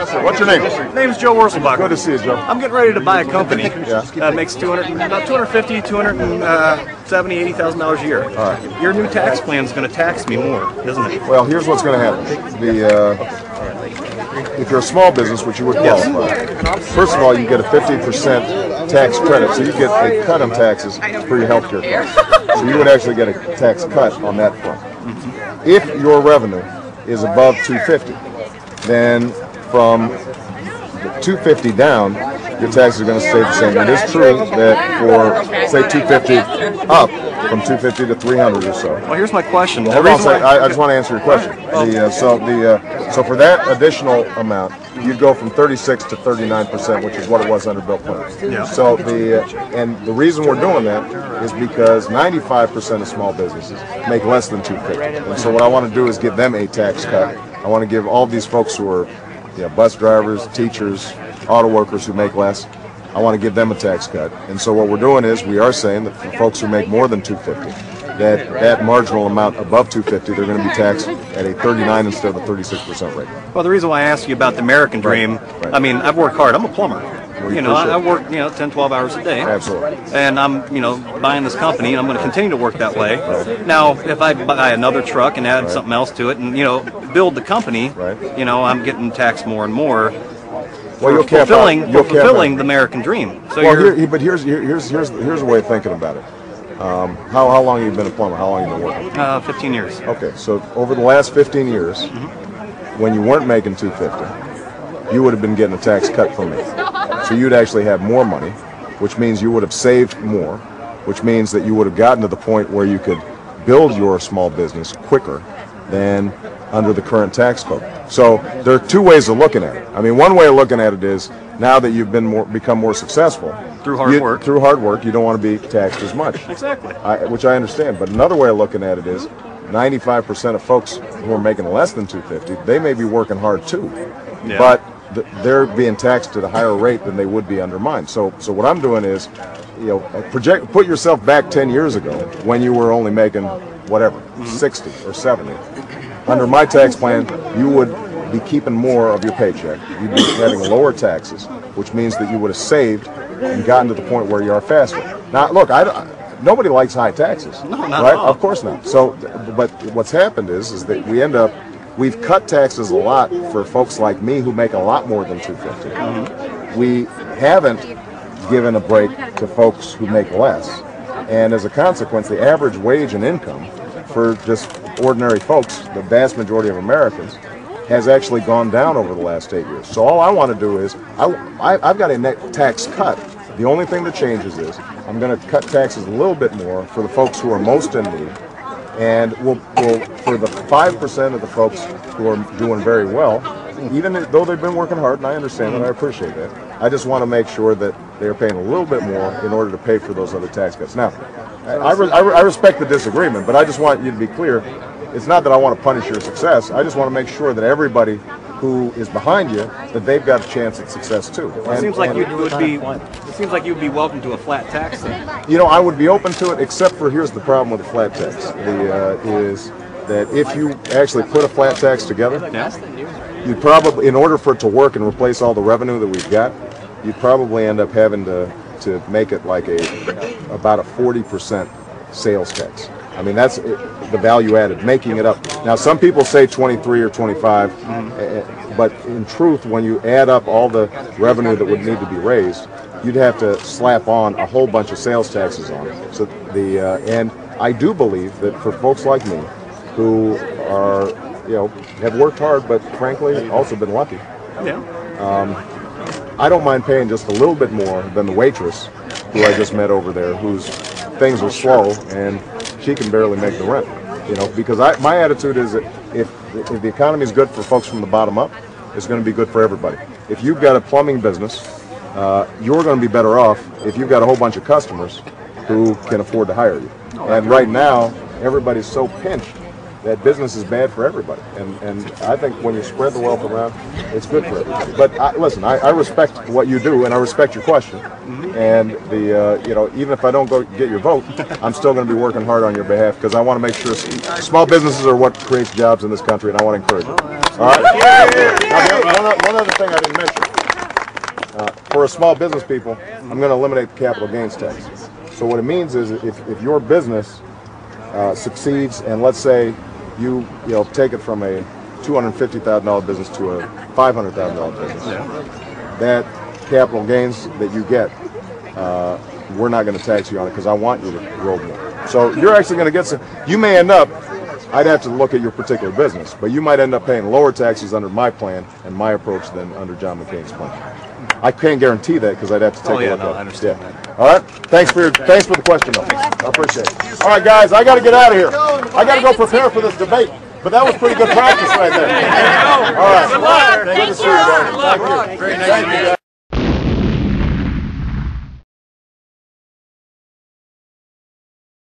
What's your name? Name's Joe Wurzelbacher. Good to see you, Joe. I'm getting ready to buy a company that makes about $250,000, $270,000, $80,000 a year. All right. Your new tax plan is going to tax me more, isn't it? Well, here's what's going to happen. If you're a small business, which you would qualify, first of all, you get a 50% tax credit, so you get a cut on taxes for your health care costs. So you would actually get a tax cut on that front. If your revenue is above 250, then from the 250 down, your taxes are going to stay the same. It is true that for, say, 250 up, from 250 to 300 or so. Well, here's my question. Well, hold on a second. I just want to answer your question. So for that additional amount, you'd go from 36 to 39%, which is what it was under Bill Plumber. Yeah. So and the reason we're doing that is because 95% of small businesses make less than 250. And so what I want to do is give them a tax cut. I want to give all these folks who are bus drivers, teachers, auto workers who make less, I want to give them a tax cut. And so what we're doing is we are saying that for folks who make more than 250, that marginal amount above 250, they're going to be taxed at a 39 instead of a 36% rate. Well, the reason why I asked you about the American dream, Right. I mean, I've worked hard. I'm a plumber. Well, I work 10, 12 hours a day. Absolutely. And I'm buying this company, and I'm going to continue to work that way. Right. Now, if I buy another truck and add something else to it, and build the company, I'm getting taxed more and more. Well, you'll fulfilling the American dream. So but here's a way of thinking about it. How long have you been a plumber? How long have you been working? 15 years. Okay, so over the last 15 years, when you weren't making 250, you would have been getting a tax cut from me. So you'd actually have more money, which means you would have saved more, which means that you would have gotten to the point where you could build your small business quicker than under the current tax code. So there are two ways of looking at it. I mean, one way of looking at it is now that you've become more successul through hard work, you don't want to be taxed as much. Exactly. Which I understand. But another way of looking at it is 95% of folks who are making less than 250, they may be working hard too, but they're being taxed at a higher rate than they would be under mine. So what I'm doing is, put yourself back 10 years ago when you were only making whatever, 60 or 70. Under my tax plan, you would be keeping more of your paycheck. You'd be having lower taxes, which means that you would have saved and gotten to the point where you are faster. Now, look, nobody likes high taxes, no, not right? At all. Of course not. So, but what's happened is that we've cut taxes a lot for folks like me who make a lot more than 250. We haven't given a break to folks who make less, and as a consequence, the average wage and income for just ordinary folks, the vast majority of Americans, has actually gone down over the last 8 years. So all I want to do is, I've got a net tax cut. The only thing that changes is I'm going to cut taxes a little bit more for the folks who are most in need, and we'll for the 5% of the folks who are doing very well, even though they've been working hard, and I understand that, I appreciate that, I just want to make sure that they're paying a little bit more in order to pay for those other tax cuts. Now, I respect the disagreement, but I just want you to be clear. It's not that I want to punish your success. I just want to make sure that everybody who is behind you, that they've got a chance at success too. It seems like you'd be welcome to a flat tax then. I would be open to it, except for here's the problem with the flat tax. Is that if you actually put a flat tax together, you'd probably, in order for it to work and replace all the revenue that we've got, you'd probably end up having to make it like about a 40% sales tax. I mean, that's the value added, making it up. Now, some people say 23 or 25, but in truth, when you add up all the revenue that would need to be raised, you'd have to slap on a whole bunch of sales taxes on it. So and I do believe that for folks like me, who are, have worked hard, but frankly also been lucky. I don't mind paying just a little bit more than the waitress who I just met over there, whose things are slow and she can barely make the rent. Because my attitude is that if the economy is good for folks from the bottom up, it's going to be good for everybody. If you've got a plumbing business, you're going to be better off if you've got a whole bunch of customers who can afford to hire you. And right now, everybody's so pinched that business is bad for everybody. And I think when you spread the wealth around, it's good for everybody. But listen, I respect what you do, and I respect your question. And even if I don't go get your vote, I'm still going to be working hard on your behalf because I want to make sure small businesses are what creates jobs in this country, and I want to encourage it. All right. Now, one other thing I didn't mention. For small business people, I'm going to eliminate the capital gains tax. So what it means is if your business succeeds, and let's say you take it from a $250,000 business to a $500,000 business, that capital gains that you get, we're not going to tax you on it because I want you to grow more. So you're actually going to get some. You may end up. I'd have to look at your particular business, but you might end up paying lower taxes under my plan and my approach than under John McCain's plan. I can't guarantee that because I'd have to take a look at it. I understand that. All right. Thanks for the question, though. I appreciate it. All right, guys, I got to get out of here. I got to go prepare for this debate. But that was pretty good practice right there. All right. Good to see you, guys. Thank you. Thank you, guys.